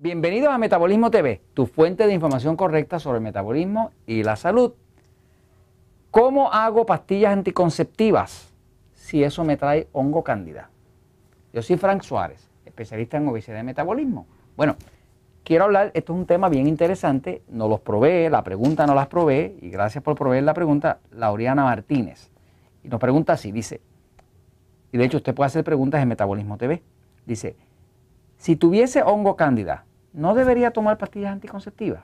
Bienvenidos a Metabolismo TV, tu fuente de información correcta sobre el metabolismo y la salud. ¿Cómo hago pastillas anticonceptivas si eso me trae hongo cándida? Yo soy Frank Suárez, especialista en obesidad y metabolismo. Bueno, quiero hablar, esto es un tema bien interesante, nos los provee, la pregunta nos las provee, y gracias por proveer la pregunta, Lauriana Martínez. Y nos pregunta así, dice, y de hecho usted puede hacer preguntas en Metabolismo TV, dice, si tuviese hongo cándida, ¿no debería tomar pastillas anticonceptivas?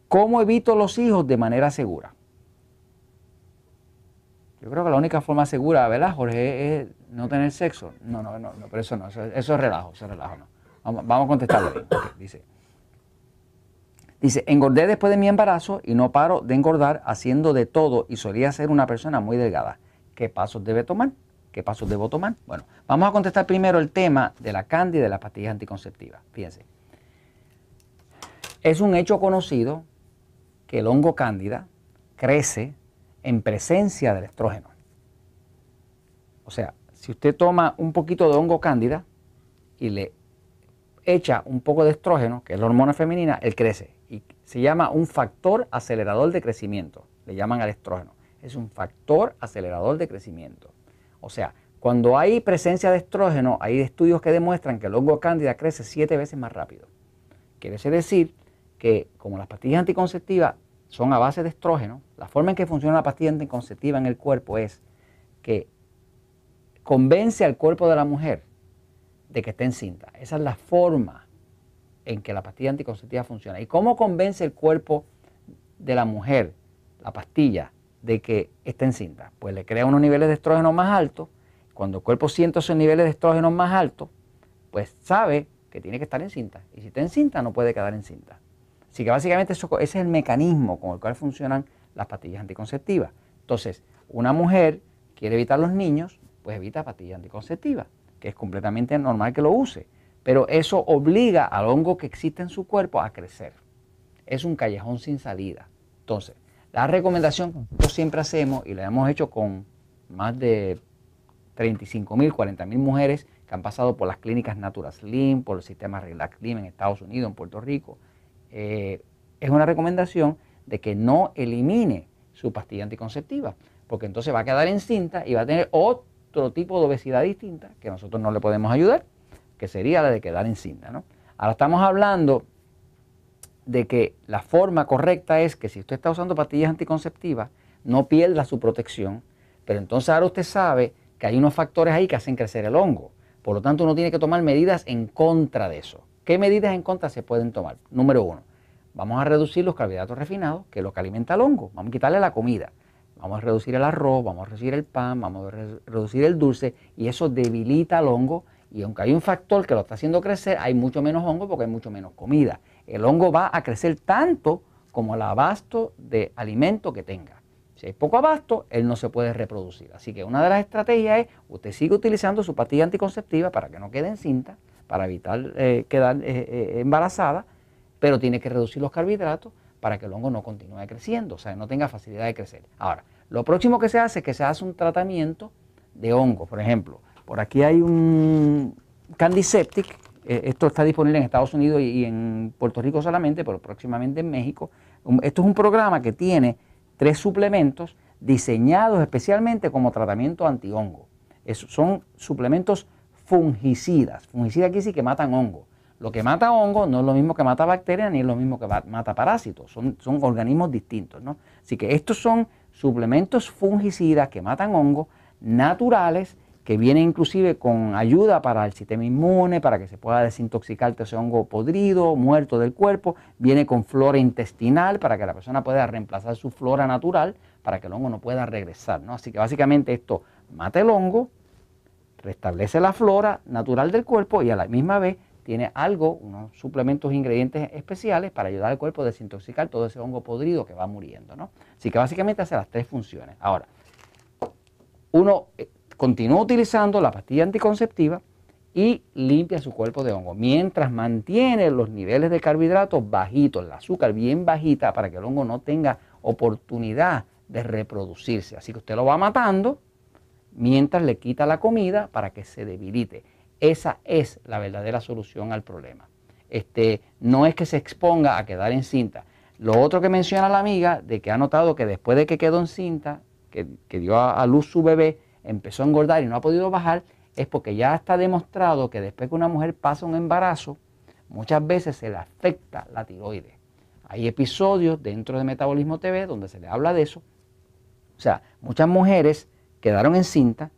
¿Cómo evito los hijos de manera segura? Yo creo que la única forma segura, ¿verdad, Jorge, es no tener sexo? No, pero eso no, eso es relajo, no. Vamos a contestarle bien. Okay, dice, engordé después de mi embarazo y no paro de engordar haciendo de todo y solía ser una persona muy delgada. ¿Qué pasos debe tomar? ¿Qué pasos debo tomar? Bueno, vamos a contestar primero el tema de la cándida y de las pastillas anticonceptivas. Fíjense. Es un hecho conocido que el hongo cándida crece en presencia del estrógeno. O sea, si usted toma un poquito de hongo cándida y le echa un poco de estrógeno, que es la hormona femenina, él crece. Y se llama un factor acelerador de crecimiento. Le llaman al estrógeno. Es un factor acelerador de crecimiento. O sea, cuando hay presencia de estrógeno, hay estudios que demuestran que el hongo cándida crece 7 veces más rápido. Quiere decir que como las pastillas anticonceptivas son a base de estrógeno, la forma en que funciona la pastilla anticonceptiva en el cuerpo es que convence al cuerpo de la mujer de que esté encinta. Esa es la forma en que la pastilla anticonceptiva funciona. ¿Y cómo convence el cuerpo de la mujer, la pastilla, de que esté encinta? Pues le crea unos niveles de estrógeno más altos. Cuando el cuerpo siente esos niveles de estrógeno más altos, pues sabe que tiene que estar encinta. Y si está encinta, no puede quedar encinta. Así que básicamente ese es el mecanismo con el cual funcionan las pastillas anticonceptivas. Entonces, una mujer quiere evitar los niños, pues evita pastillas anticonceptivas, que es completamente normal que lo use. Pero eso obliga al hongo que existe en su cuerpo a crecer. Es un callejón sin salida. Entonces, la recomendación que nosotros siempre hacemos, y la hemos hecho con más de 35.000, 40.000 mujeres que han pasado por las clínicas Natura Slim, por el sistema Relax Slim en Estados Unidos, en Puerto Rico, es una recomendación de que no elimine su pastilla anticonceptiva, porque entonces va a quedar encinta y va a tener otro tipo de obesidad distinta que nosotros no le podemos ayudar, que sería la de quedar encinta, ¿no? Ahora estamos hablando de que la forma correcta es que si usted está usando pastillas anticonceptivas, no pierda su protección, pero entonces ahora usted sabe que hay unos factores ahí que hacen crecer el hongo. Por lo tanto, uno tiene que tomar medidas en contra de eso. ¿Qué medidas en contra se pueden tomar? Número 1, vamos a reducir los carbohidratos refinados, que es lo que alimenta al hongo. Vamos a quitarle la comida. Vamos a reducir el arroz, vamos a reducir el pan, vamos a reducir el dulce, y eso debilita al hongo. Y aunque hay un factor que lo está haciendo crecer, hay mucho menos hongo porque hay mucho menos comida. El hongo va a crecer tanto como el abasto de alimento que tenga. Si hay poco abasto, él no se puede reproducir. Así que una de las estrategias es, usted sigue utilizando su pastilla anticonceptiva para que no quede encinta, para evitar quedar embarazada, pero tiene que reducir los carbohidratos para que el hongo no continúe creciendo, o sea, no tenga facilidad de crecer. Ahora, lo próximo que se hace es que se hace un tratamiento de hongo. Por ejemplo, por aquí hay un Candiseptic, esto está disponible en Estados Unidos y en Puerto Rico solamente, pero próximamente en México. Esto es un programa que tiene 3 suplementos diseñados especialmente como tratamiento antihongo. Son suplementos fungicidas. Fungicidas quiere decir que matan hongo. Lo que mata hongo no es lo mismo que mata bacterias ni es lo mismo que mata parásitos. Son organismos distintos, ¿no? Así que estos son suplementos fungicidas que matan hongo naturales, que vienen inclusive con ayuda para el sistema inmune, para que se pueda desintoxicar ese hongo podrido, muerto del cuerpo. Viene con flora intestinal para que la persona pueda reemplazar su flora natural para que el hongo no pueda regresar, ¿no? Así que básicamente esto mata el hongo, restablece la flora natural del cuerpo y a la misma vez tiene unos suplementos, ingredientes especiales para ayudar al cuerpo a desintoxicar todo ese hongo podrido que va muriendo, ¿no? Así que básicamente hace las 3 funciones. Ahora, uno continúa utilizando la pastilla anticonceptiva y limpia su cuerpo de hongo, mientras mantiene los niveles de carbohidratos bajitos, el azúcar bien bajita, para que el hongo no tenga oportunidad de reproducirse. Así que usted lo va matando mientras le quita la comida para que se debilite. Esa es la verdadera solución al problema. no es que se exponga a quedar encinta. Lo otro que menciona la amiga, de que ha notado que después de que quedó encinta, que dio a luz su bebé, empezó a engordar y no ha podido bajar, es porque ya está demostrado que después que una mujer pasa un embarazo, muchas veces se le afecta la tiroides. Hay episodios dentro de Metabolismo TV donde se le habla de eso. O sea, muchas mujeres quedaron encintas,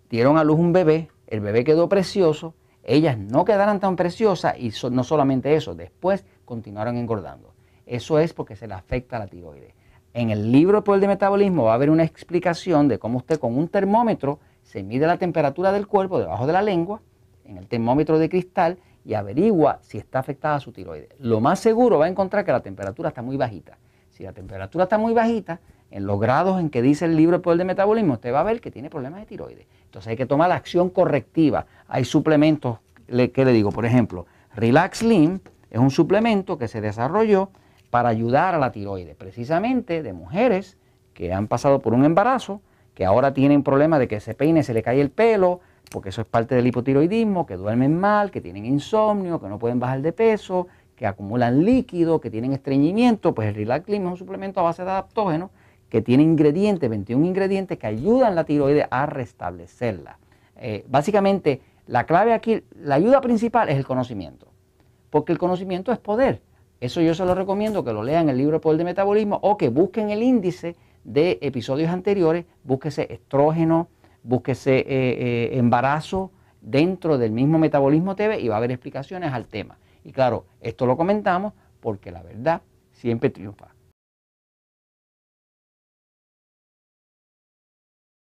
dieron a luz un bebé, el bebé quedó precioso, ellas no quedaron tan preciosas y no solamente eso, después continuaron engordando. Eso es porque se le afecta la tiroides. En el libro El Poder del Metabolismo va a haber una explicación de cómo usted con un termómetro se mide la temperatura del cuerpo debajo de la lengua, en el termómetro de cristal, y averigua si está afectada su tiroides. Lo más seguro va a encontrar que la temperatura está muy bajita. Si la temperatura está muy bajita, en los grados en que dice el libro El Poder del Metabolismo, usted va a ver que tiene problemas de tiroides. Entonces hay que tomar la acción correctiva. Hay suplementos, ¿qué le digo? Por ejemplo, Relax Slim es un suplemento que se desarrolló para ayudar a la tiroides, precisamente de mujeres que han pasado por un embarazo, que ahora tienen problemas de que se peine, se le cae el pelo, porque eso es parte del hipotiroidismo, que duermen mal, que tienen insomnio, que no pueden bajar de peso, que acumulan líquido, que tienen estreñimiento. Pues el Relax Slim es un suplemento a base de adaptógenos que tiene ingredientes, 21 ingredientes que ayudan a la tiroides a restablecerla. Básicamente, la clave aquí, la ayuda principal es el conocimiento, porque el conocimiento es poder. Eso yo se lo recomiendo que lo lean en el libro El Poder del Metabolismo o que busquen el índice de episodios anteriores, búsquese estrógeno, búsquese embarazo dentro del mismo Metabolismo TV y va a haber explicaciones al tema. Y claro, esto lo comentamos porque la verdad siempre triunfa.